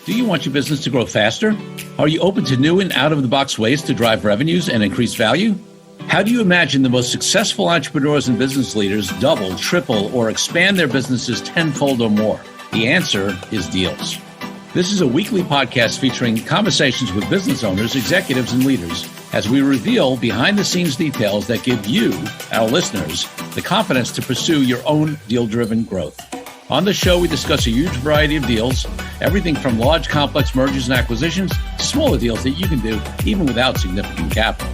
Do you want your business to grow faster? Are you open to new and out-of-the-box ways to drive revenues and increase value? How do you imagine the most successful entrepreneurs and business leaders double, triple, or expand their businesses tenfold or more? The answer is deals. This is a weekly podcast featuring conversations with business owners, executives, and leaders as we reveal behind-the-scenes details that give you, our listeners, the confidence to pursue your own deal-driven growth. On the show, we discuss a huge variety of deals, everything from large, complex mergers and acquisitions to smaller deals that you can do even without significant capital.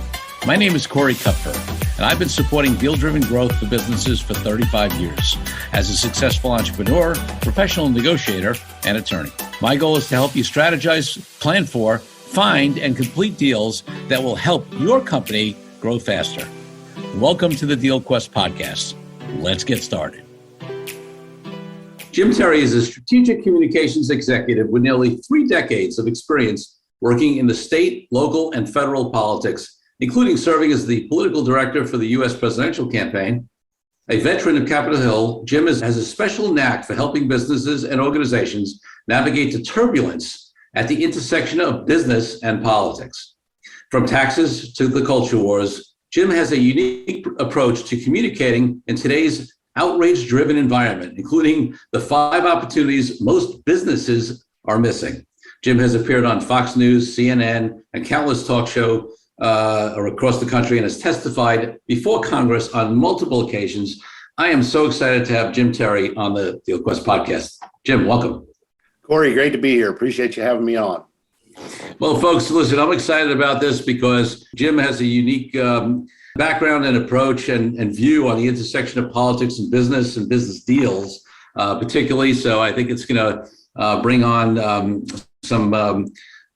My name is Corey Kupfer, and I've been supporting deal-driven growth for businesses for 35 years as a successful entrepreneur, professional negotiator, and attorney. My goal is to help you strategize, plan for, find, and complete deals that will help your company grow faster. Welcome to the Deal Quest podcast. Let's get started. Jim Terry is a strategic communications executive with nearly 3 decades of experience working in the state, local, and federal politics, including serving as the political director for the U.S. presidential campaign. A veteran of Capitol Hill, Jim has a special knack for helping businesses and organizations navigate the turbulence at the intersection of business and politics. From taxes to the culture wars, Jim has a unique approach to communicating in today's outrage-driven environment, including the 5 opportunities most businesses are missing. Jim has appeared on Fox News, CNN, and countless talk shows across the country and has testified before Congress on multiple occasions. I am so excited to have Jim Terry on the Deal Quest podcast. Jim, welcome. Corey, great to be here. Appreciate you having me on. Well, folks, listen, I'm excited about this because Jim has a unique background and approach and view on the intersection of politics and business deals, particularly. So I think it's going to bring on some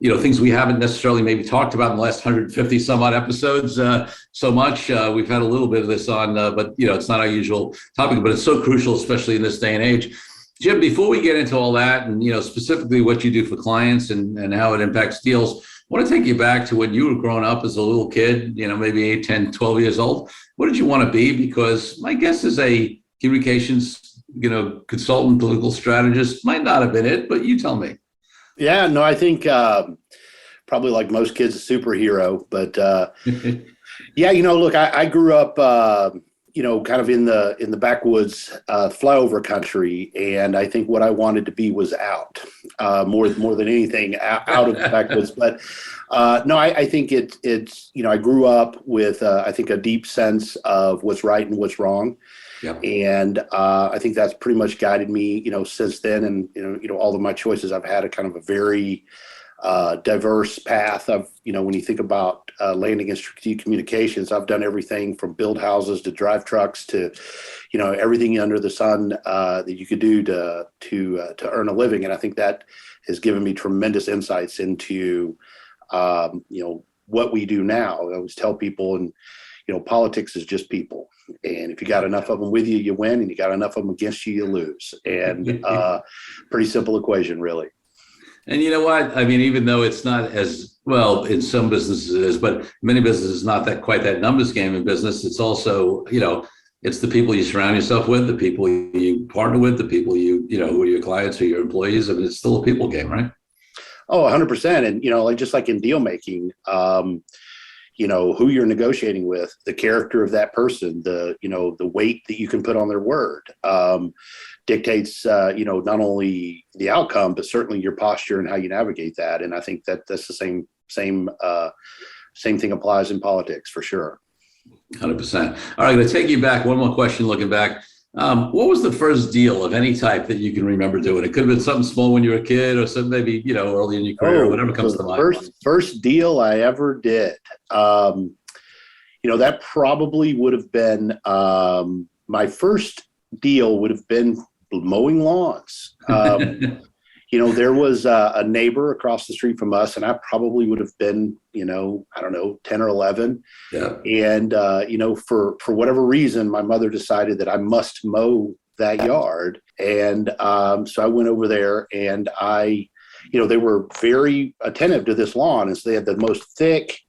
things we haven't necessarily maybe talked about in the last 150 some odd episodes so much. We've had a little bit of this on, but it's not our usual topic, but it's so crucial, especially in this day and age. Jim, before we get into all that and specifically what you do for clients and how it impacts deals, I want to take you back to when you were growing up as a little kid, maybe 8, 10, 12 years old. What did you want to be? Because my guess is a communications, consultant, political strategist might not have been it, but you tell me. Yeah, no, I think probably like most kids, a superhero. But yeah, look, I grew up, kind of in the backwoods, flyover country, and I think what I wanted to be was out more than anything out of the backwoods. But no, I think it's I grew up with I think a deep sense of what's right and what's wrong. Yeah. And I think that's pretty much guided me, since then. And, all of my choices, I've had a kind of a very diverse path of, when you think about landing in strategic communications, I've done everything from build houses to drive trucks to, everything under the sun that you could do to earn a living. And I think that has given me tremendous insights into, what we do now. I always tell people, and politics is just people. And if you got enough of them with you, you win. And you got enough of them against you, you lose. And pretty simple equation, really. And you know what? I mean, even though it's not as well in some businesses it is, but many businesses not that quite that numbers game in business. It's also, it's the people you surround yourself with, the people you partner with, the people who are your clients or your employees. I mean, it's still a people game, right? Oh, 100%. And, just like in deal making, who you're negotiating with, the character of that person, the weight that you can put on their word dictates, not only the outcome, but certainly your posture and how you navigate that. And I think that's the same thing applies in politics for sure. 100%. All right, I'm going to take you back. One more question looking back. What was the first deal of any type that you can remember doing? It could have been something small when you were a kid or something maybe, early in your career or whatever comes to mind. First deal I ever did. That probably would have been my first deal would have been mowing lawns. There was a neighbor across the street from us, and I probably would have been, 10 or 11. Yeah. And, for whatever reason, my mother decided that I must mow that yard. And so I went over there, and they were very attentive to this lawn. And so they had the most thick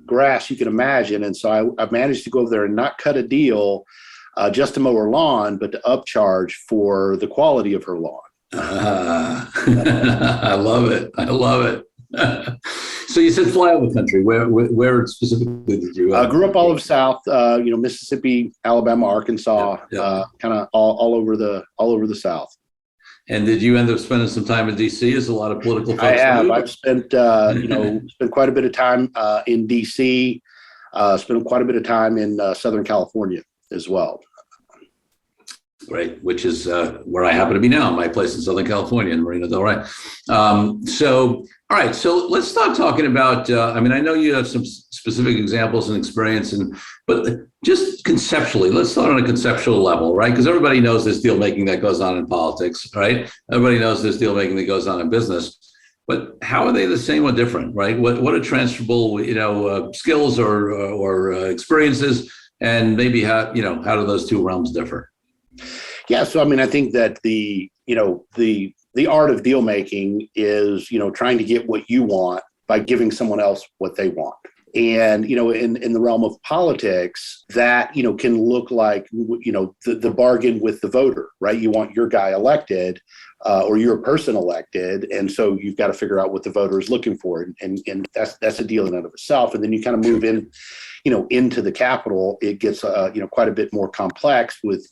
grass you can imagine. And so I managed to go over there and not cut a deal just to mow her lawn, but to upcharge for the quality of her lawn. I love it. I love it. So you said flyover country. Where specifically did you? Grew up all over the South. Mississippi, Alabama, Arkansas, kind of all over the South. And did you end up spending some time in D.C.? As a lot of political folks I have. do? I've spent spent quite a bit of time in D.C. Spent quite a bit of time in Southern California as well. Great, which is where I happen to be now, my place in Southern California in Marina del Rey. All right, so let's start talking about, I know you have some specific examples and experience, but just conceptually, let's start on a conceptual level, right? Because everybody knows there's deal making that goes on in politics, right? Everybody knows there's deal making that goes on in business, but how are they the same or different, right? What are transferable, skills or experiences, and maybe how do those two realms differ? Yeah, so I think that the art of deal making is trying to get what you want by giving someone else what they want. And in the realm of politics, that can look like the bargain with the voter, right? You want your guy elected or your person elected, and so you've got to figure out what the voter is looking for, and that's a deal in and of itself. And then you kind of move in, into the Capitol. It gets quite a bit more complex with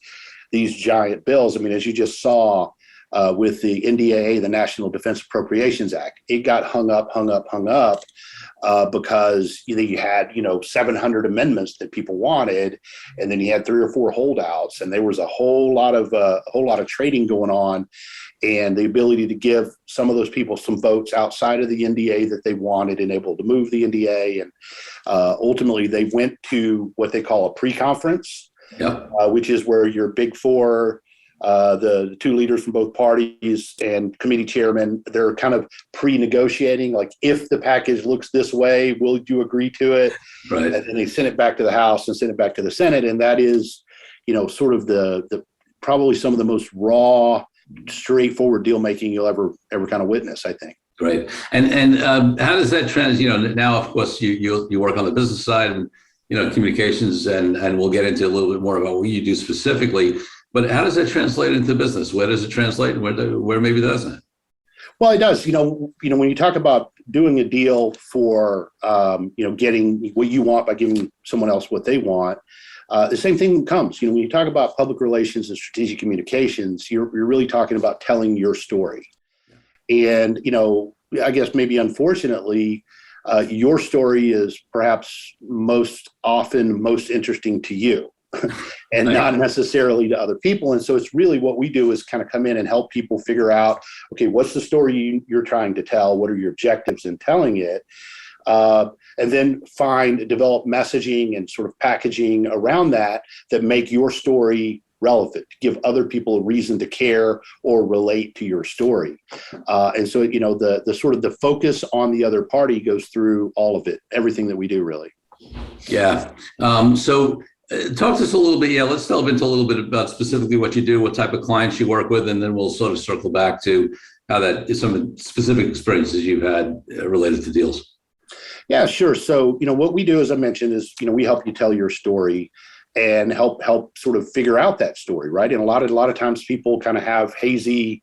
these giant bills. As you just saw with the NDAA, the National Defense Appropriations Act, it got hung up because you had 700 amendments that people wanted, and then you had 3 or 4 holdouts, and there was a whole lot of trading going on, and the ability to give some of those people some votes outside of the NDA that they wanted and able to move the NDA, and ultimately they went to what they call a pre-conference. Yep. Which is where your big four, the 2 leaders from both parties and committee chairmen, they're kind of pre-negotiating, like, if the package looks this way, will you agree to it? Right. And then they send it back to the House and send it back to the Senate. And that is, sort of the probably some of the most raw, straightforward deal making you'll ever kind of witness, I think. Great. And how does that now, of course, you work on the business side and communications, and we'll get into a little bit more about what you do specifically, but how does that translate into business? Where does it translate, and where maybe doesn't it? Well, it does. When you talk about doing a deal for, getting what you want by giving someone else what they want, the same thing comes. When you talk about public relations and strategic communications, you're really talking about telling your story. And, I guess maybe unfortunately, your story is perhaps most often most interesting to you and not necessarily to other people. And so it's really what we do is kind of come in and help people figure out, okay, what's the story you're trying to tell? What are your objectives in telling it? And then develop messaging and sort of packaging around that make your story relevant, give other people a reason to care or relate to your story. And so, the sort of the focus on the other party goes through all of it, everything that we do, really. Yeah. So talk to us a little bit. Yeah, let's delve into a little bit about specifically what you do, what type of clients you work with, and then we'll sort of circle back to how that is some specific experiences you've had related to deals. Yeah, sure. So, what we do, as I mentioned, is, we help you tell your story and help sort of figure out that story, right? And a lot of times people kind of have hazy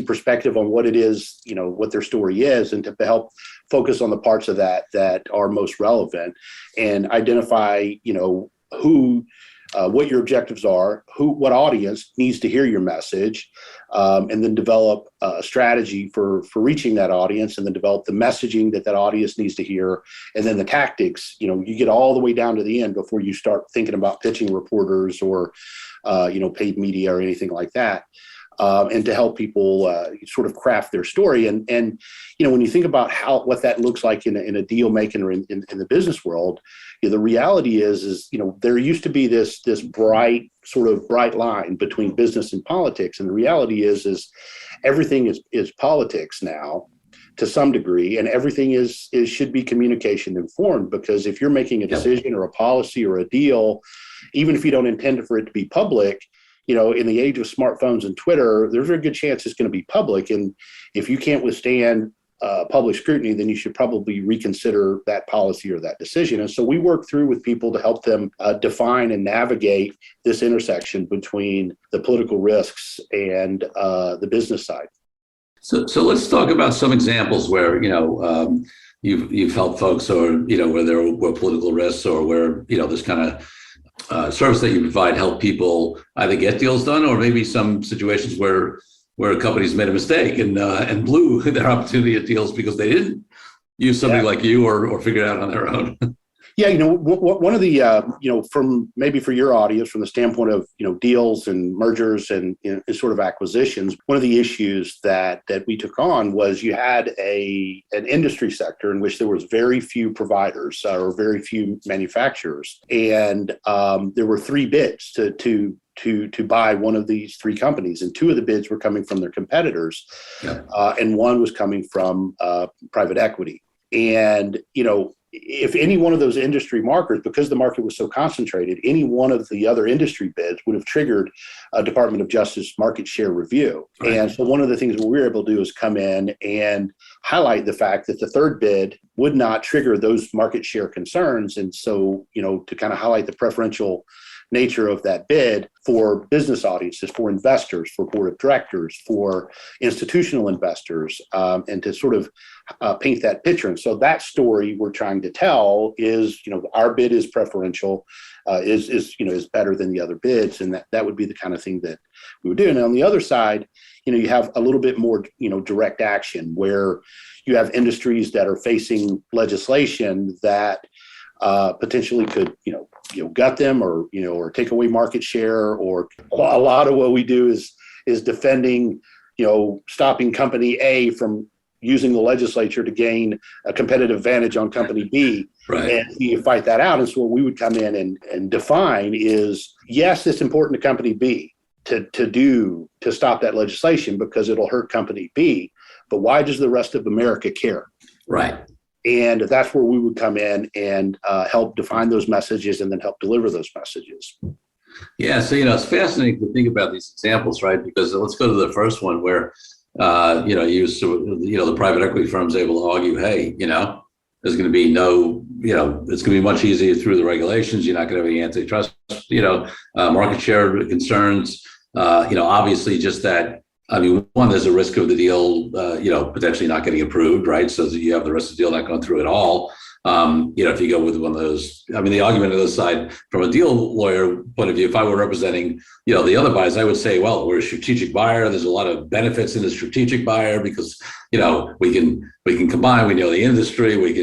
perspective on what it is, what their story is, and to help focus on the parts of that are most relevant and identify, what your objectives are, what audience needs to hear your message, and then develop a strategy for reaching that audience, and then develop the messaging that audience needs to hear, and then the tactics. You get all the way down to the end before you start thinking about pitching reporters or, paid media or anything like that. And to help people sort of craft their story. And when you think about what that looks like in a deal making or in the business world, the reality is there used to be this bright line between business and politics. And the reality is everything is politics now to some degree, and everything should be communication informed, because if you're making a decision or a policy or a deal, even if you don't intend for it to be public, in the age of smartphones and Twitter, there's a good chance it's going to be public. And if you can't withstand public scrutiny, then you should probably reconsider that policy or that decision. And so we work through with people to help them define and navigate this intersection between the political risks and the business side. So let's talk about some examples where, you've helped folks, or, where there were political risks, or where, this kind of service that you provide help people either get deals done, or maybe some situations where companies made a mistake and blew their opportunity at deals because they didn't use somebody like you or figure it out on their own. Yeah, one of the, from maybe for your audience, from the standpoint of, deals and mergers and sort of acquisitions, one of the issues that we took on was you had an industry sector in which there was very few providers or very few manufacturers. And there were 3 bids to buy one of these 3 companies, and 2 of the bids were coming from their competitors, and 1 was coming from private equity. And, if any one of those industry markers, because the market was so concentrated, any one of the other industry bids would have triggered a Department of Justice market share review. Right. And so one of the things we were able to do is come in and highlight the fact that the 3rd bid would not trigger those market share concerns. And so, to kind of highlight the preferential nature of that bid for business audiences, for investors, for board of directors, for institutional investors, and to sort of paint that picture. And so that story we're trying to tell is, our bid is preferential, is better than the other bids, and that would be the kind of thing that we would do. And on the other side, you have a little bit more, direct action where you have industries that are facing legislation that potentially could, gut them or take away market share. Or a lot of what we do is defending, stopping company A from using the legislature to gain a competitive advantage on company B. Right. And you fight that out. And so what we would come in and define is, yes, it's important to company B to stop that legislation because it'll hurt company B. But why does the rest of America care? Right. And that's where we would come in and help define those messages and then help deliver those messages. Yeah, so, it's fascinating to think about these examples, right? Because let's go to the first one where, the private equity firm's able to argue, hey, there's going to be no, it's going to be much easier through the regulations. You're not going to have any antitrust, market share concerns. Obviously just that. I mean, one, there's a risk of the deal, potentially not getting approved, right? So that you have the rest of the deal not going through at all. If you go with one of those, the argument on the other side, from a deal lawyer point of view, if I were representing, the other buyers, I would say, well, we're a strategic buyer. There's a lot of benefits in the strategic buyer because, we can combine. We know the industry. We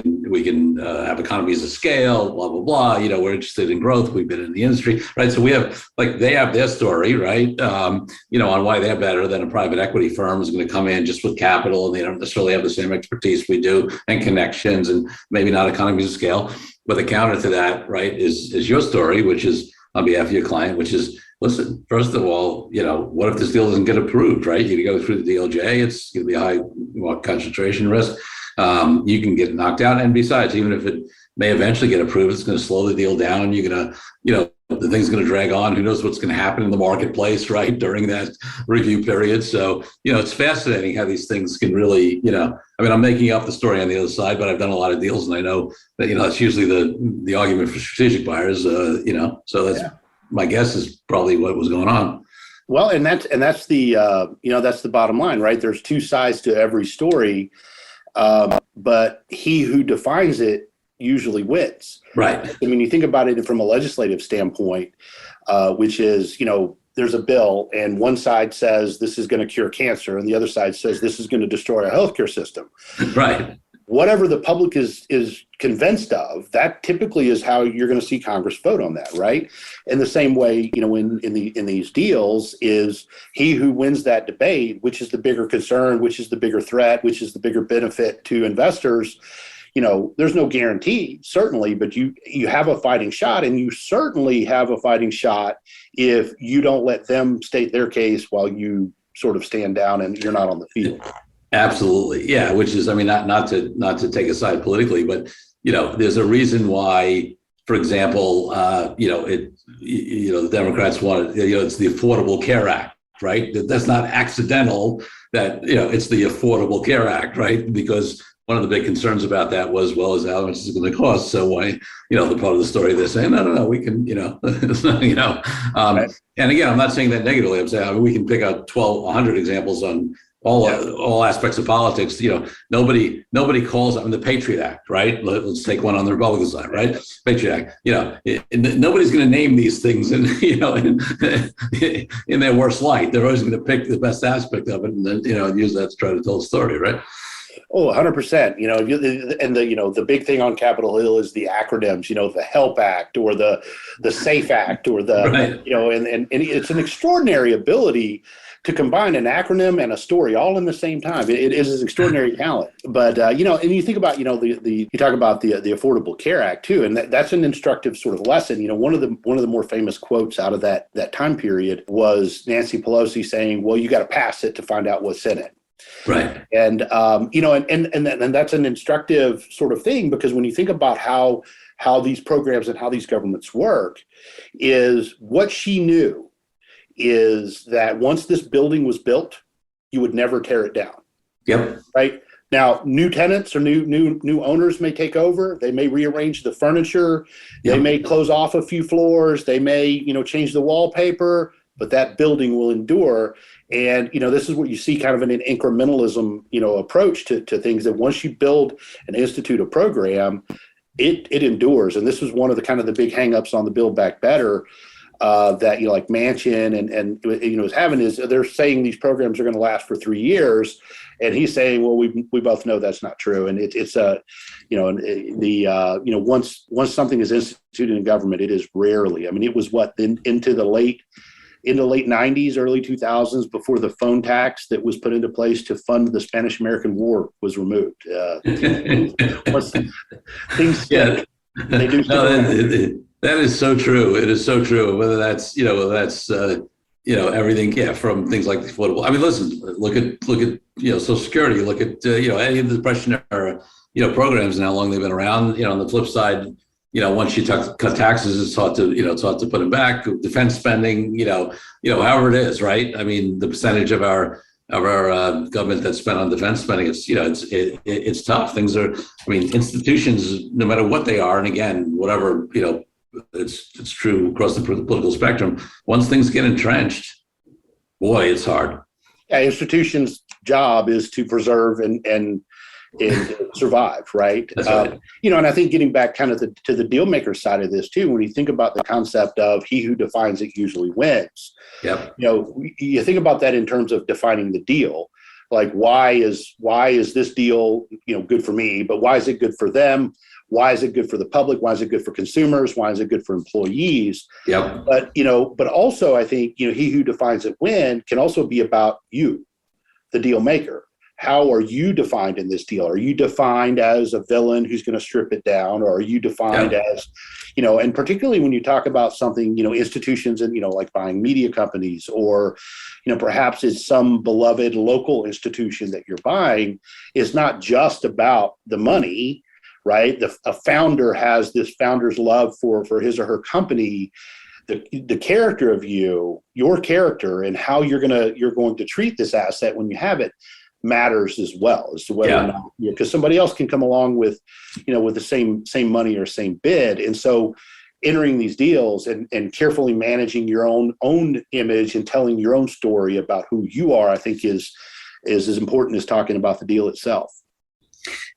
can have economies of scale. Blah blah blah. We're interested in growth. We've been in the industry, right? So we have they have their story, right? On why they're better than a private equity firm is going to come in just with capital, and they don't necessarily have the same expertise we do and connections, and maybe not economies of scale. But the counter to that, right, is your story, which is on behalf of your client, which is, listen, first of all, what if this deal doesn't get approved, right? You go through the DOJ, it's going to be a high concentration risk. You can get knocked out. And besides, even if it may eventually get approved, it's going to slow the deal down. You're going to, the thing's going to drag on. Who knows what's going to happen in the marketplace, right, during that review period. So, it's fascinating how these things can really, I'm making up the story on the other side, but I've done a lot of deals, and I know that, that's usually the argument for strategic buyers, so that's my guess is probably what was going on. Well, and that's the, that's the bottom line, right? There's 2 sides to every story, but he who defines it usually wins. Right. You think about it from a legislative standpoint, which is, there's a bill and one side says this is going to cure cancer and the other side says this is going to destroy our healthcare system. Right. Whatever the public is convinced of, that typically is how you're going to see Congress vote on that, right? In the same way, in these deals is he who wins that debate, which is the bigger concern, which is the bigger threat, which is the bigger benefit to investors. There's no guarantee, certainly, but you have a fighting shot, and you certainly have a fighting shot if you don't let them state their case while you sort of stand down and you're not on the field. Absolutely. Yeah. Which is, not to take a side politically, but, there's a reason why, for example, the Democrats want, it's the Affordable Care Act, Act, right? That's not accidental that, it's the Affordable Care Act, right? Because one of the big concerns about that was, well, is how much is it going to cost? So why, the part of the story they're saying, no, we can, it's not, Right. and again, I'm not saying that negatively. I'm saying we can pick out 100 examples on all aspects of politics. Nobody calls on the Patriot Act, right? Let's take one on the Republican side, right? Patriot Act. Nobody's going to name these things in in their worst light. They're always going to pick the best aspect of it and then use that to try to tell the story, right? Oh, 100%. And the big thing on Capitol Hill is the acronyms. The HELP Act or the SAFE Act or the right. And it's an extraordinary ability to combine an acronym and a story all in the same time. It is an extraordinary talent. But and you think about you talk about the Affordable Care Act too, and that's an instructive sort of lesson. One of the more famous quotes out of that time period was Nancy Pelosi saying, "Well, you got to pass it to find out what's in it." Right. And and that's an instructive sort of thing, because when you think about how these programs and how these governments work, is what she knew is that once this building was built, you would never tear it down. Yep. Right. Now, new tenants or new owners may take over. They may rearrange the furniture. Yep. They may close off a few floors. They may, change the wallpaper, but that building will endure. And, this is what you see kind of in an incrementalism, approach to things, that once you build and institute a program, it endures. And this was one of the kind of the big hangups on the Build Back Better that, like Manchin and is having, is they're saying these programs are going to last for 3 years. And he's saying, well, we both know that's not true. And once something is instituted in government, it is rarely. I mean, it was into the late 90s, early 2000s, before the phone tax that was put into place to fund the Spanish-American War was removed. Once things stick, they do. That is so true. It is so true. Whether that's everything, from things like the affordable. I mean, listen, look at Social Security. Look at any of the Depression era programs and how long they've been around. On the flip side, once you cut taxes, it's taught to put them back. Defense spending, however it is, right? I mean, the percentage of our government that's spent on defense spending, it's tough. Things are, institutions, no matter what they are, and again, whatever, it's true across the political spectrum. Once things get entrenched, boy, it's hard. Yeah, institutions' job is to preserve and survive, right? That's right. And I think getting back kind of to the deal maker side of this too, when you think about the concept of he who defines it usually wins. Yep. You think about that in terms of defining the deal. Like, why is this deal, good for me, but why is it good for them? Why is it good for the public? Why is it good for consumers? Why is it good for employees? Yep. But also I think, he who defines it win can also be about you, the deal maker. How are you defined in this deal? Are you defined as a villain who's going to strip it down? Or are you defined as, and particularly when you talk about something, institutions and, like buying media companies, or, perhaps it's some beloved local institution that you're buying, is not just about the money, right? A founder has this founder's love for his or her company. The character of your character and how you're going to treat this asset when you have it matters as well, as to whether or not, because somebody else can come along with the same money or same bid. And so entering these deals and carefully managing your own image and telling your own story about who you are, I think is as important as talking about the deal itself.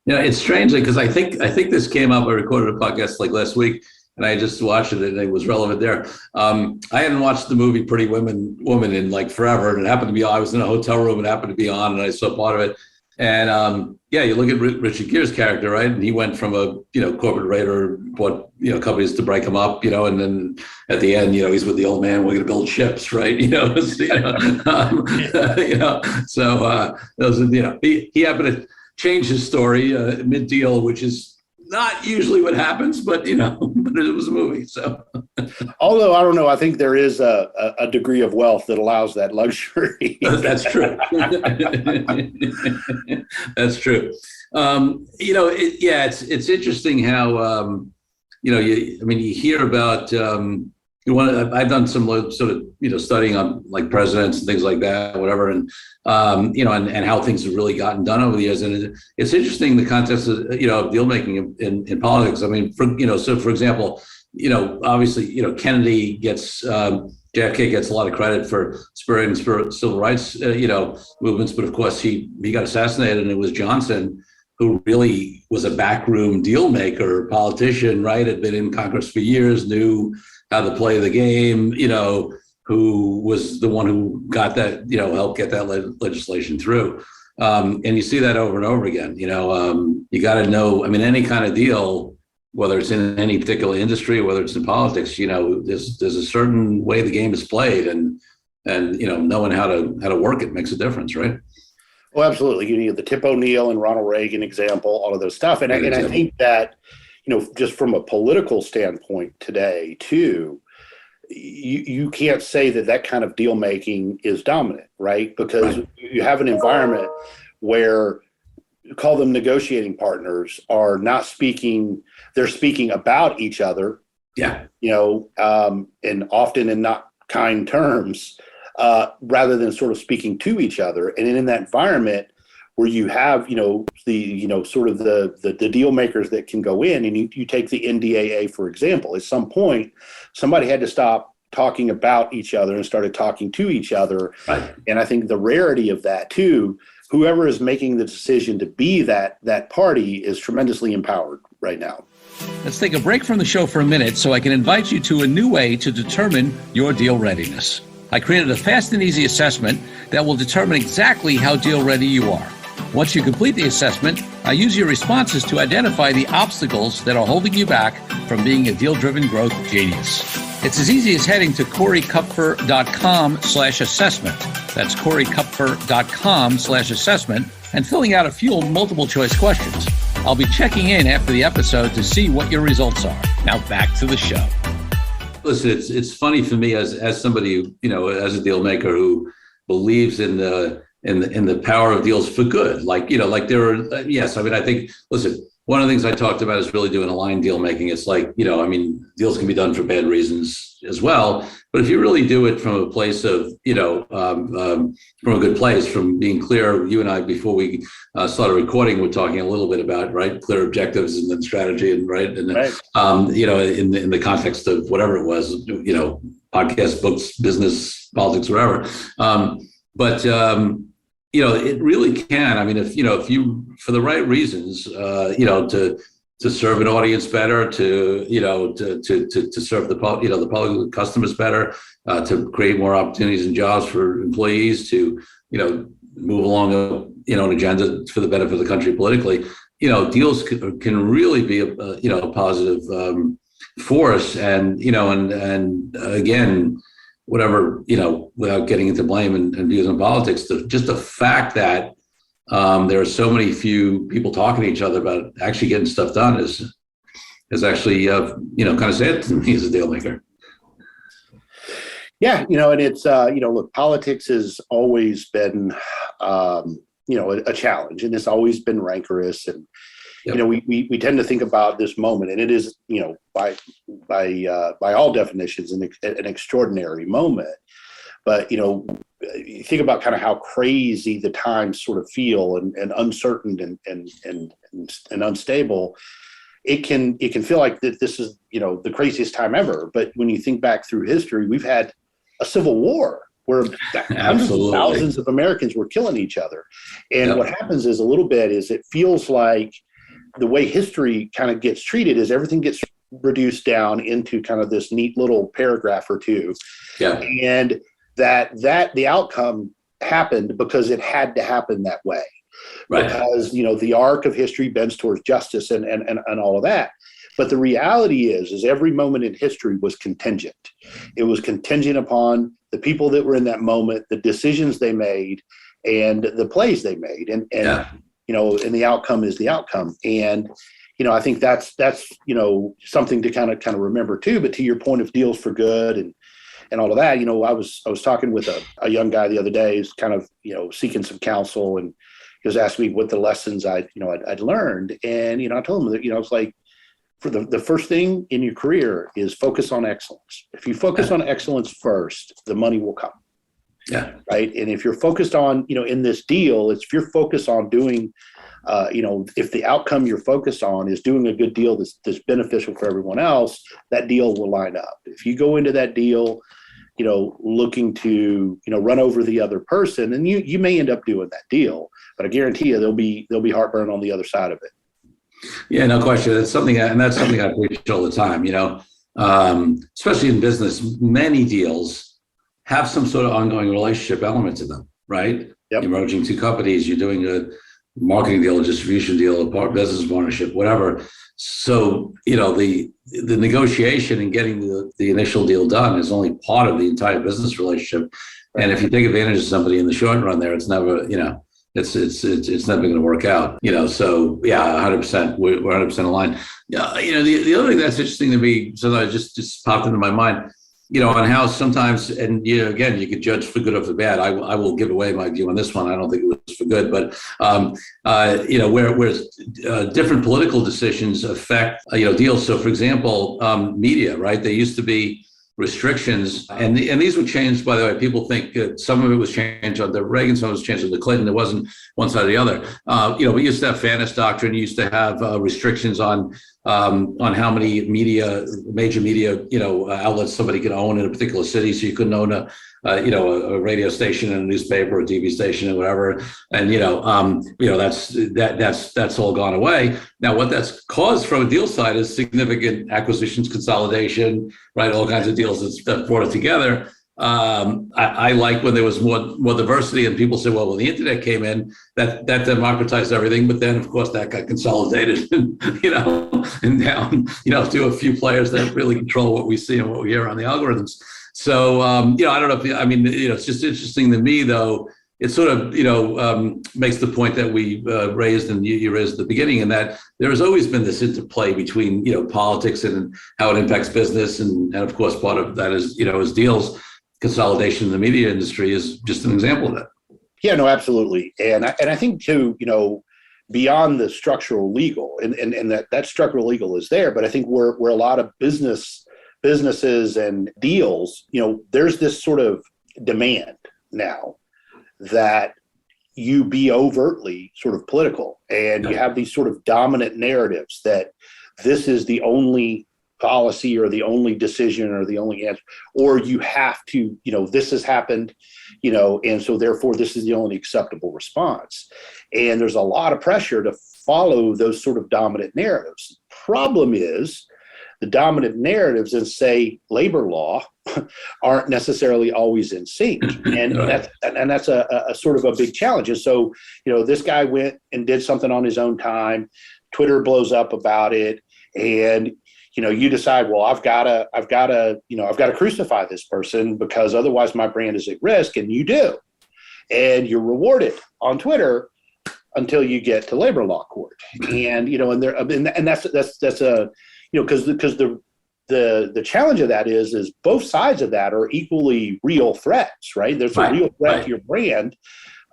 It's strangely, because I think this came up. I recorded a podcast like last week, and I just watched it, and it was relevant there. I hadn't watched the movie Pretty Woman in like forever, and it happened to be, I was in a hotel room, and it happened to be on, and I saw part of it. And you look at Richard Gere's character, right? And he went from a corporate raider, bought companies to break him up, and then at the end, he's with the old man, we're going to build ships, right? So those he happened to change his story mid deal, which is not usually what happens, but but it was a movie. So, although I don't know, I think there is a degree of wealth that allows that luxury. That's true. That's true. It's interesting how you hear about I've done some sort of, studying on like presidents and things like that, whatever. And, and how things have really gotten done over the years. And it's interesting, the context of, of deal making in politics. I mean, so for example, obviously, Kennedy JFK gets a lot of credit for spurring civil rights, movements. But of course, he got assassinated, and it was Johnson who really was a backroom deal maker, politician, right? Had been in Congress for years, knew how to play the game, who was the one who got that, helped get that legislation through. And you see that over and over again. You got to know, I mean, any kind of deal, whether it's in any particular industry, whether it's in politics, there's a certain way the game is played, and knowing how to work it makes a difference, right? Oh, absolutely. You need the Tip O'Neill and Ronald Reagan example, all of those stuff. And I think that, just from a political standpoint today, too, you can't say that kind of deal making is dominant, right? Because you have an environment where, call them negotiating partners, are not speaking, they're speaking about each other, and often in not kind terms, rather than sort of speaking to each other. And in that environment where you have, sort of the deal makers that can go in, and you take the NDAA, for example, at some point, somebody had to stop talking about each other and started talking to each other. Right. And I think the rarity of that too, whoever is making the decision to be that party is tremendously empowered right now. Let's take a break from the show for a minute so I can invite you to a new way to determine your deal readiness. I created a fast and easy assessment that will determine exactly how deal ready you are. Once you complete the assessment, I use your responses to identify the obstacles that are holding you back from being a deal-driven growth genius. It's as easy as heading to CoreyKupfer.com/assessment. That's CoreyKupfer.com/assessment and filling out a few multiple choice questions. I'll be checking in after the episode to see what your results are. Now back to the show. Listen, it's funny for me as somebody, as a deal maker who believes in the power of deals for good. Like there are, yes, I mean, I think, listen, one of the things I talked about is really doing aligned deal making. It's like, deals can be done for bad reasons as well. But if you really do it from a place of, from a good place, from being clear, you and I, before we started recording, we're talking a little bit about, right, clear objectives and then strategy and in the context of whatever it was, podcasts, books, business, politics, whatever. It really can. I mean, if you, for the right reasons, to serve an audience better, to serve the public customers better, to create more opportunities and jobs for employees, to, move along an agenda for the benefit of the country politically, deals can really be a positive force. And, and again, whatever, without getting into blame and views on politics, just the fact that there are so many few people talking to each other about actually getting stuff done is actually, kind of sad to me as a deal maker. Yeah, and it's, look, politics has always been, a challenge, and it's always been rancorous. And, we tend to think about this moment, and it is, by all definitions, an extraordinary moment. But, you think about kind of how crazy the times sort of feel and uncertain and unstable. It can feel like that this is, the craziest time ever. But when you think back through history, we've had a civil war where hundreds of thousands of Americans were killing each other. And what happens is it feels like the way history kind of gets treated is everything gets reduced down into kind of this neat little paragraph or two. Yeah. And that the outcome happened because it had to happen that way. Right. Because, the arc of history bends towards justice and all of that. But the reality is every moment in history was contingent. It was contingent upon the people that were in that moment, the decisions they made, and the plays they made. And and the outcome is the outcome. And, I think that's something to kind of remember too. But to your point of deals for good and all of that, I was talking with a young guy the other day who's kind of, seeking some counsel, and he was asking me what the lessons I'd learned. And, I told him that, it's like, for the first thing in your career is focus on excellence. If you focus on excellence first, the money will come. Yeah. Right. And if you're focused on, in this deal, if you're focused on doing, if the outcome you're focused on is doing a good deal that's beneficial for everyone else, that deal will line up. If you go into that deal, looking to, run over the other person, and you may end up doing that deal, but I guarantee you there'll be heartburn on the other side of it. Yeah, no question. That's something I preach all the time, especially in business. Many deals have some sort of ongoing relationship element to them, right? Yep. You're merging two companies, you're doing a marketing deal, a distribution deal, a business partnership, whatever. So, the negotiation and getting the initial deal done is only part of the entire business relationship. And if you take advantage of somebody in the short run there, it's never, it's never going to work out, so yeah, 100%, we're 100% aligned. Yeah. The other thing that's interesting to me, so that just popped into my mind, on how sometimes, and again, you could judge for good or for bad. I will give away my view on this one. I don't think it was for good, but where different political decisions affect deals. So, for example, media, right? There used to be restrictions, and these were changed, by the way. People think some of it was changed under Reagan, some of it was changed under Clinton. It wasn't one side or the other. We used to have fairness doctrine. You used to have restrictions on how many major media outlets somebody could own in a particular city. So you couldn't own a radio station and a newspaper, a TV station, and whatever. And that's all gone away. Now, what that's caused from a deal side is significant acquisitions, consolidation, right? All kinds of deals that brought it together. I like when there was more diversity, and people say, well, when the internet came in, that democratized everything. But then, of course, that got consolidated, and down, to a few players that really control what we see and what we hear on the algorithms. So, I don't know it's just interesting to me, though. It sort of, makes the point that we raised, and you raised at the beginning, and that there has always been this interplay between, politics and how it impacts business. And of course, part of that is, is deals. Consolidation in the media industry is just an example of that. Yeah, no, absolutely. And I think too, beyond the structural legal, and that structural legal is there, but I think where a lot of businesses and deals, there's this sort of demand now that you be overtly sort of political, and you have these sort of dominant narratives that this is the only policy or the only decision or the only answer, or you have to, this has happened, and so therefore this is the only acceptable response. And there's a lot of pressure to follow those sort of dominant narratives. Problem is, the dominant narratives in, say, labor law aren't necessarily always in sync. And that's a sort of a big challenge. And so, this guy went and did something on his own time. Twitter blows up about it, and you decide, well, I've got to crucify this person because otherwise my brand is at risk, and you do, and you're rewarded on Twitter until you get to labor law court, and that's a because the challenge of that is both sides of that are equally real threats, right? There's a real threat to your brand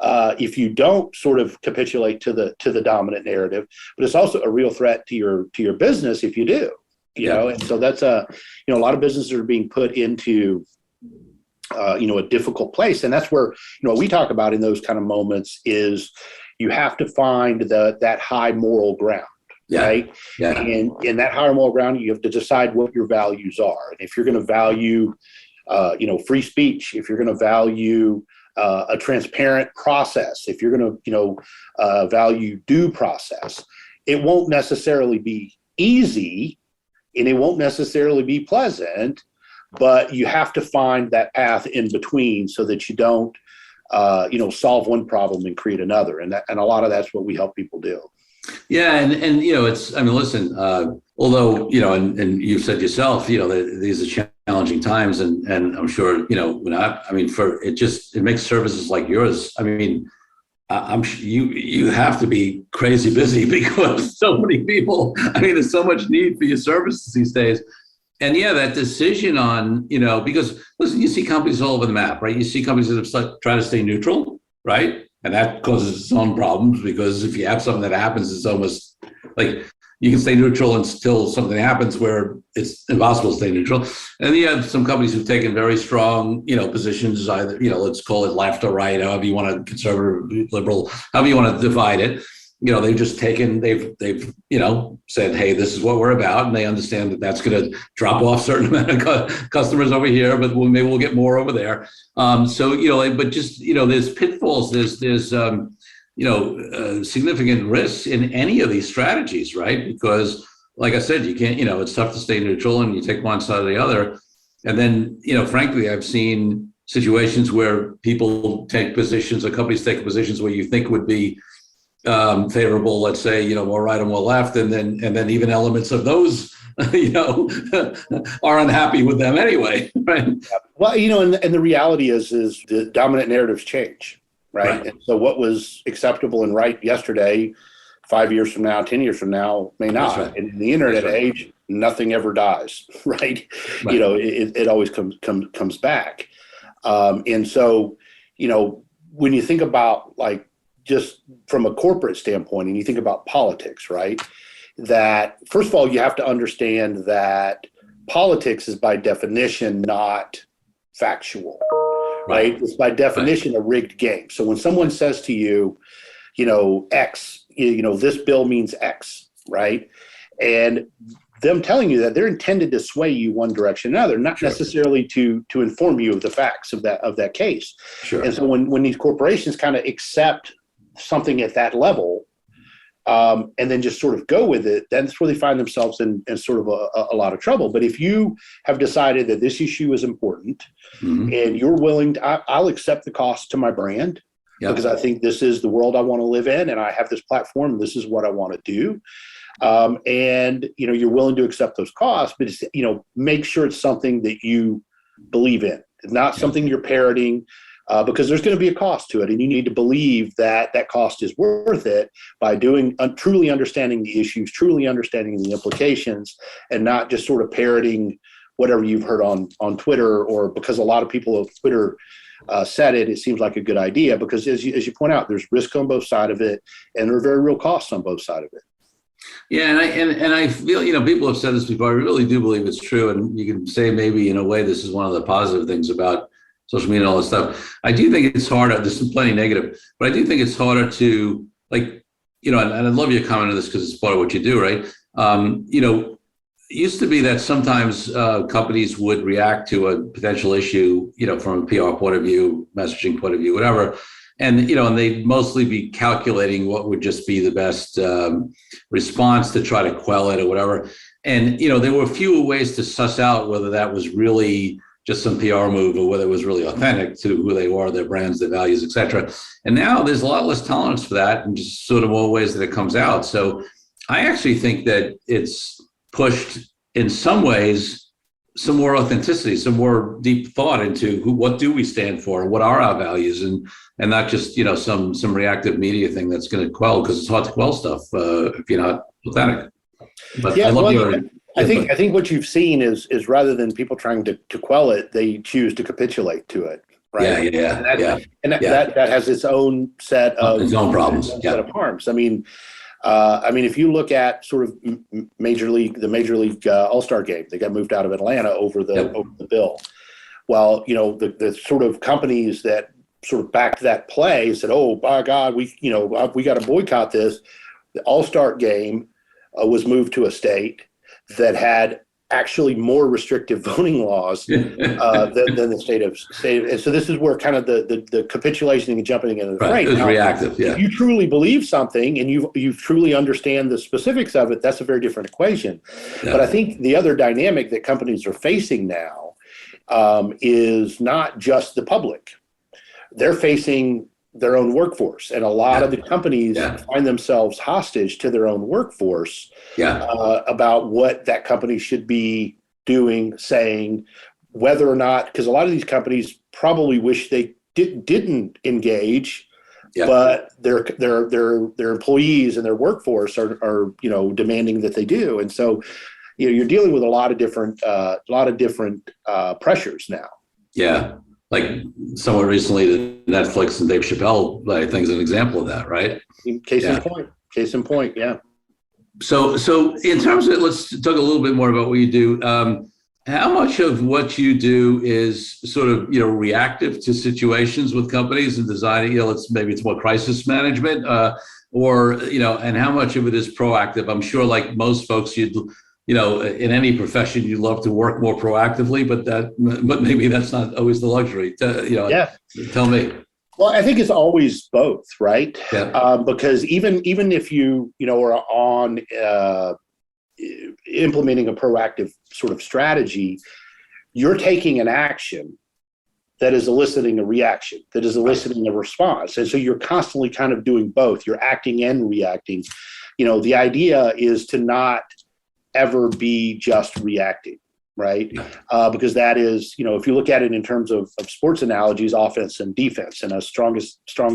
if you don't sort of capitulate to the dominant narrative, but it's also a real threat to your business if you do. And so that's a lot of businesses are being put into, a difficult place. And that's where, what we talk about in those kind of moments is you have to find that high moral ground, right? Yeah. And in that higher moral ground, you have to decide what your values are. And if you're going to value, free speech, if you're going to value a transparent process, if you're going to, value due process, it won't necessarily be easy, and it won't necessarily be pleasant, but you have to find that path in between so that you don't, solve one problem and create another. And a lot of that's what we help people do. Yeah. And listen, although, and you've said yourself, these are challenging times, and I'm sure, it makes services like yours. I'm sure you have to be crazy busy because so many people, there's so much need for your services these days. And that decision on, because listen, you see companies all over the map, right? You see companies that try to stay neutral, right? And that causes its own problems, because if you have something that happens, it's almost like, you can stay neutral until something happens where it's impossible to stay neutral. And you have some companies who've taken very strong, positions, either, let's call it left or right, however you want to, conservative, liberal, however you want to divide it. They've just taken, they've said, hey, this is what we're about. And they understand that that's going to drop off certain amount of customers over here, but maybe we'll get more over there. But just, there's pitfalls, there's significant risks in any of these strategies, right? Because like I said, you can't, it's tough to stay neutral and you take one side or the other. And then, frankly, I've seen situations where people take positions, or companies take positions where you think would be favorable, let's say, more right and more left, and then even elements of those, are unhappy with them anyway, right? Well, and the reality is the dominant narratives change, right? And so what was acceptable and right yesterday, 5 years from now, 10 years from now, may not. Right. And in the internet age, nothing ever dies, right? It always comes back. And so, when you think about, like, just from a corporate standpoint, and you think about politics, right? That first of all, you have to understand that politics is by definition not factual, right? It's by definition a rigged game. So when someone says to you, X, this bill means X, right? And them telling you that, they're intended to sway you one direction or another, not necessarily to inform you of the facts of that case. Sure. And so when these corporations kind of accept something at that level, and then just sort of go with it, then that's where they find themselves in sort of a lot of trouble. But if you have decided that this issue is important, and you're willing to, I'll accept the cost to my brand, because I think this is the world I want to live in, and I have this platform, and this is what I want to do. And you're willing to accept those costs, but it's, make sure it's something that you believe in, not something you're parroting. Because there's going to be a cost to it, and you need to believe that that cost is worth it by truly understanding the issues, truly understanding the implications, and not just sort of parroting whatever you've heard on Twitter, or because a lot of people on Twitter said it seems like a good idea. Because as you point out, there's risk on both sides of it, and there are very real costs on both sides of it. Yeah, and I feel, people have said this before. I really do believe it's true, and you can say maybe in a way this is one of the positive things about social media and all this stuff. I do think it's harder. There's plenty negative, but I do think it's harder to, like, and I love your comment on this because it's part of what you do, right? It used to be that sometimes companies would react to a potential issue, from a PR point of view, messaging point of view, whatever. And, and they'd mostly be calculating what would just be the best response to try to quell it or whatever. And, there were fewer ways to suss out whether that was really just some PR move or whether it was really authentic to who they are, their brands, their values, et cetera. And now there's a lot less tolerance for that, and just sort of more ways that it comes out. So I actually think that it's pushed in some ways some more authenticity, some more deep thought into what do we stand for, and what are our values, and not just some reactive media thing that's going to quell, because it's hard to quell stuff if you're not authentic. But I love your. I think what you've seen is rather than people trying to quell it, they choose to capitulate to it, right? And that has its own set of its own problems, set of harms. I mean, if you look at sort of the Major League All-Star game, they got moved out of Atlanta over the bill. Well, the sort of companies that sort of backed that play said, "Oh, by God, we got to boycott this." The All-Star game was moved to a state that had actually more restrictive voting laws than the state of. And so this is where kind of the capitulation and jumping into the frame. It was reactive. Yeah. If you truly believe something and you truly understand the specifics of it, that's a very different equation. Yeah. But I think the other dynamic that companies are facing now is not just the public. They're facing their own workforce, and a lot of the companies find themselves hostage to their own workforce about what that company should be doing, saying, whether or not, because a lot of these companies probably wish they didn't engage, but their employees and their workforce are demanding that they do, and so you're dealing with a lot of different pressures now. Yeah. Like somewhat recently, Netflix and Dave Chappelle, I think, is an example of that, right? Case in point, yeah. So in terms of, let's talk a little bit more about what you do. How much of what you do is sort of, reactive to situations with companies and designing, maybe it's more crisis management, and how much of it is proactive? I'm sure, like most folks, in any profession, you'd love to work more proactively, but maybe that's not always the luxury. Yeah. Tell me. Well, I think it's always both, right? Yeah. Because even if you are on implementing a proactive sort of strategy, you're taking an action that is eliciting a reaction, that is eliciting a response. And so you're constantly kind of doing both. You're acting and reacting. The idea is to not ever be just reacting, right? Because that is, if you look at it in terms of sports analogies, offense and defense, and a strong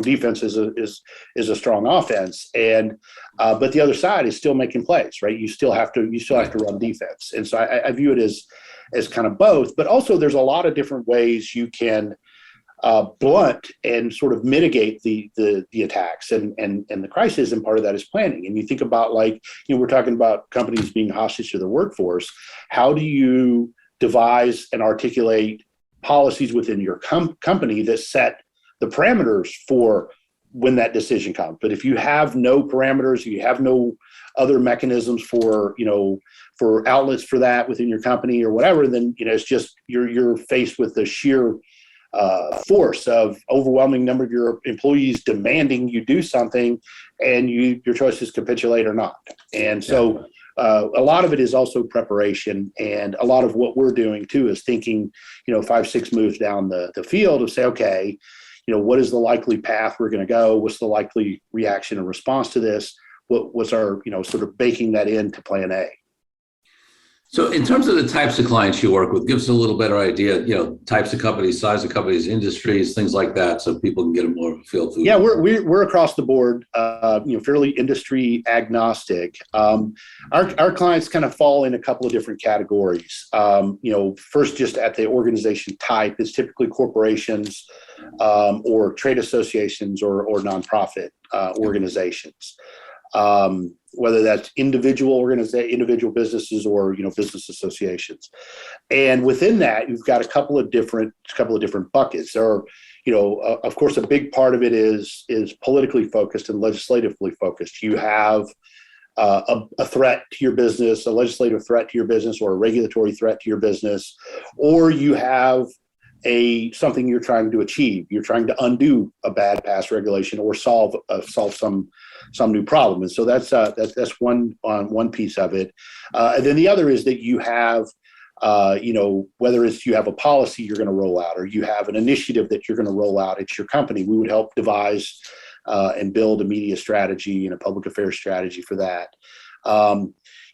defense is a strong offense, and but the other side is still making plays, right? You still have to run defense, and so I view it as kind of both. But also, there's a lot of different ways you can blunt and sort of mitigate the attacks and the crisis, and part of that is planning. And you think about, we're talking about companies being hostage to their workforce. How do you devise and articulate policies within your company that set the parameters for when that decision comes? But if you have no parameters, you have no other mechanisms for outlets for that within your company or whatever, then it's just you're faced with the sheer force of overwhelming number of your employees demanding you do something, and your choice is capitulate or not. And so a lot of it is also preparation, and a lot of what we're doing too is thinking 5-6 moves down the field to say, okay, what is the likely path we're going to go? What's the likely reaction and response to this? What's our sort of baking that into plan A? So in terms of the types of clients you work with, give us a little better idea, types of companies, size of companies, industries, things like that, so people can get a more feel for it. Yeah, we're across the board, fairly industry agnostic. Our clients kind of fall in a couple of different categories. First, just at the organization type, it's typically corporations or trade associations or nonprofit organizations. Whether that's individual businesses or business associations, and within that you've got a couple of different buckets. There are, of course, a big part of it is politically focused and legislatively focused. You have a threat to your business, a legislative threat to your business, or a regulatory threat to your business, or you have something you're trying to achieve. You're trying to undo a bad past regulation or solve some new problem. And so that's one piece of it. And then the other is that you have, whether it's you have a policy you're going to roll out, or you have an initiative that you're going to roll out at your company, we would help devise and build a media strategy and a public affairs strategy for that.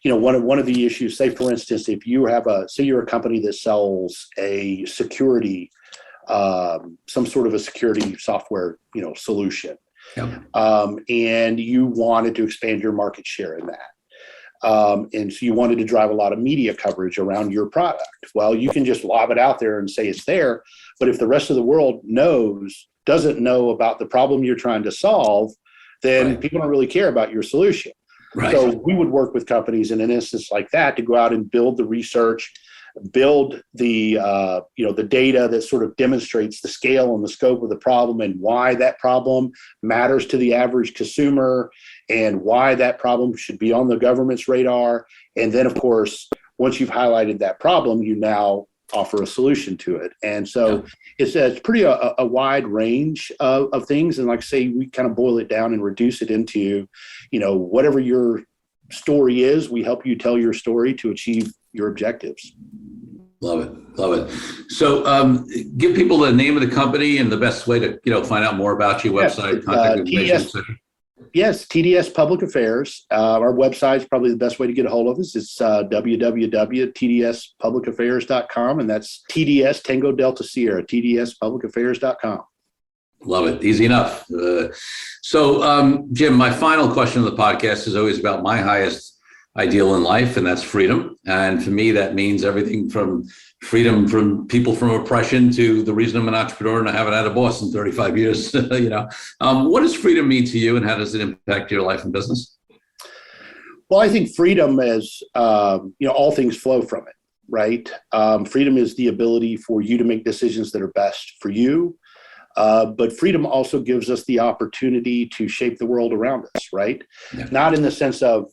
One of the issues, say for instance, if you have you're a company that sells a security, some sort of a security software, solution, and you wanted to expand your market share in that. And so you wanted to drive a lot of media coverage around your product. Well, you can just lob it out there and say it's there, but if the rest of the world doesn't know about the problem you're trying to solve, then people don't really care about your solution. Right. So we would work with companies in an instance like that to go out and build the research, build the the data that sort of demonstrates the scale and the scope of the problem and why that problem matters to the average consumer and why that problem should be on the government's radar. And then, of course, once you've highlighted that problem, you now offer a solution to it. And so it's pretty a wide range of things. And like I say, we kind of boil it down and reduce it into, whatever your story is, we help you tell your story to achieve your objectives. Love it. So give people the name of the company and the best way to, find out more about your website, contact information, etc. Yes, TDS Public Affairs. Our website is probably the best way to get a hold of us. It's www.tdspublicaffairs.com, and that's TDS Tango Delta Sierra, tdspublicaffairs.com. Love it. Easy enough. So, Jim, my final question of the podcast is always about my highest ideal in life, and that's freedom. And for me, that means everything from freedom from people from oppression to the reason I'm an entrepreneur and I haven't had a boss in 35 years. What does freedom mean to you, and how does it impact your life and business? Well, I think freedom is, all things flow from it, right? Freedom is the ability for you to make decisions that are best for you. But freedom also gives us the opportunity to shape the world around us, right? Yeah. Not in the sense of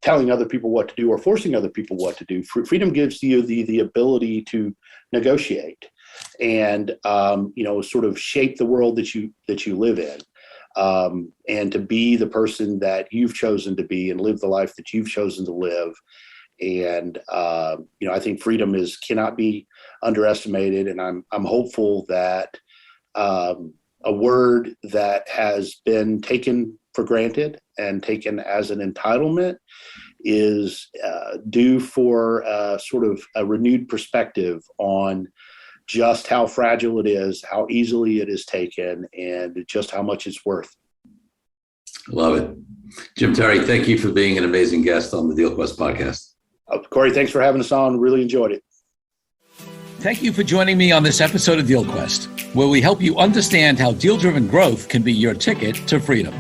telling other people what to do or forcing other people what to do. Freedom gives you the ability to negotiate and, sort of shape the world that you live in. And to be the person that you've chosen to be and live the life that you've chosen to live. And, I think freedom cannot be underestimated. And I'm hopeful that a word that has been taken for granted and taken as an entitlement is due for sort of a renewed perspective on just how fragile it is, how easily it is taken, and just how much it's worth. Love it. Jim Terry, thank you for being an amazing guest on the DealQuest podcast. Corey, thanks for having us on. Really enjoyed it. Thank you for joining me on this episode of DealQuest, where we help you understand how deal-driven growth can be your ticket to freedom.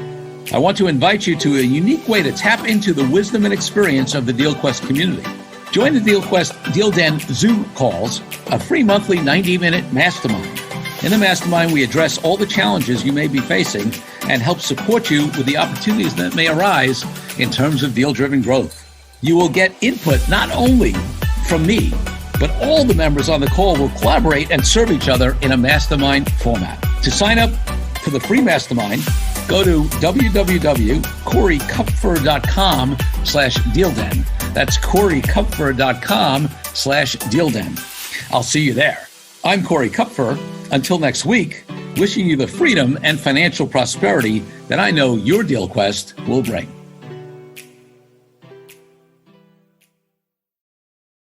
I want to invite you to a unique way to tap into the wisdom and experience of the DealQuest community. Join the DealQuest Deal Den Zoom calls, a free monthly 90-minute mastermind. In the mastermind, we address all the challenges you may be facing and help support you with the opportunities that may arise in terms of deal-driven growth. You will get input not only from me, but all the members on the call will collaborate and serve each other in a mastermind format. To sign up for the free mastermind, go to www.coreykupfer.com/dealden. That's coreykupfer.com/dealden. I'll see you there. I'm Corey Kupfer. Until next week, wishing you the freedom and financial prosperity that I know your DealQuest will bring.